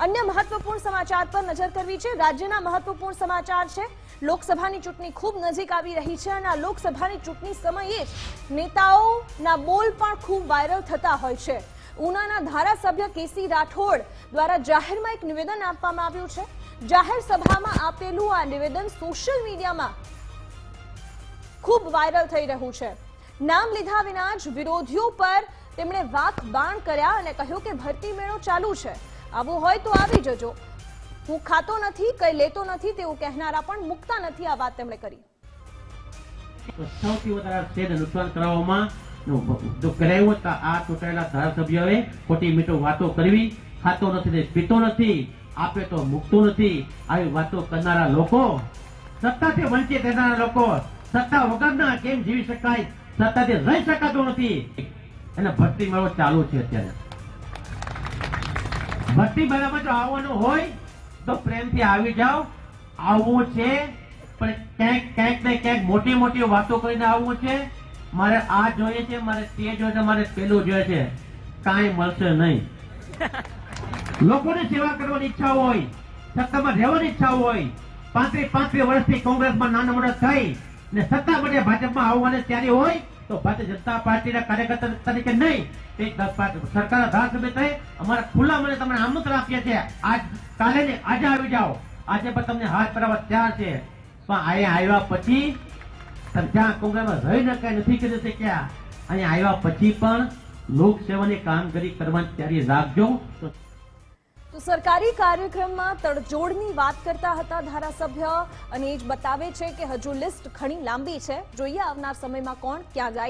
अन्य महत्वपूर्ण समाचार पर नजर करवी छे। राज्यना महत्वपूर्ण समाचार छे। લોકસભાની ચૂંટણી ખૂબ નજીક આવી રહી છે અને આ લોકસભાની ચૂંટણી સમયે નેતાઓના બોલ પણ ખૂબ વાયરલ થતા હોય છે। ઉનાના ધારાસભ્ય કેસી રાઠોડ દ્વારા જાહેરમાં એક નિવેદન આપવામાં આવ્યું છે। જાહેર સભામાં આપેલું આ નિવેદન સોશિયલ મીડિયામાં ખૂબ વાયરલ થઈ રહ્યું છે। નામ લીધા વિના જ વિરોધીઓ પર તેમણે વાક બાણ કર્યા અને કહ્યું કે ભરતી મેળો ચાલુ છે, આવું હોય તો આવી જજો। હું ખાતો નથી, કઈ લેતો નથી તેવું કહેનારા પણ મુકતા નથી, આ વાત તેમણે કરી। સૌથી વધારે શેડ નુકસાન કરવામાં જો કરાયું તો આ ચૂંટાયેલા ધારાસભ્યોએ ખોટી મીઠો વાતો કરવી, ખાતો નથી, પીતો નથી, આપે તો મુકતો નથી, આવી વાતો કરનારા લોકો, સત્તાથી વંચિત રહેનારા લોકો, સત્તા વગરના કેમ જીવી શકાય, સત્તાથી રહી શકાતું નથી, અને ભરતી મેળો ચાલુ છે। અત્યારે ભરતી મેળામાં જો આવવાનું હોય તો પ્રેમથી આવી જાઓ। આવવું છે પણ ક્યાંક ને ક્યાંક મોટી મોટી વાતો કરીને આવવું છે। મારે આ જોઈએ છે, મારે તે જોઈએ છે, મારે પેલું જોઈએ છે, કાંઈ મળશે નહીં। લોકોની સેવા કરવાની ઈચ્છા હોય, સત્તામાં રહેવાની ઈચ્છા હોય, 35 વર્ષથી કોંગ્રેસમાં નાના મોટા થઈ ને સત્તા માટે ભાજપમાં આવવાની તૈયારી હોય તો ભારતીય જનતા પાર્ટીના કાર્યકર્તા તરીકે નહીં, સરકારના ધારાસભ્ય થઈ અમારા ખુલ્લા મને તમને આમંત્રણ આપીએ છીએ। આજ કાલે ને આજે આવી જાઓ, આજે પણ તમને હાથ પરાવવા તૈયાર છે, પણ અહીંયા આવ્યા પછી જ્યાં કોંગ્રેસમાં રહીને કઈ નથી કરી શક્યા, અહીંયા આવ્યા પછી પણ લોકસેવાની કામગીરી કરવાની તૈયારી રાખજો। તો સરકારી કાર્યક્રમમાં તડજોડની વાત કરતા હતા ધારાસભ્ય અને એ જ બતાવે છે કે હજુ લિસ્ટ ઘણી લાંબી છે। જોઈએ આવનાર સમયમાં કોણ ક્યાં જાય।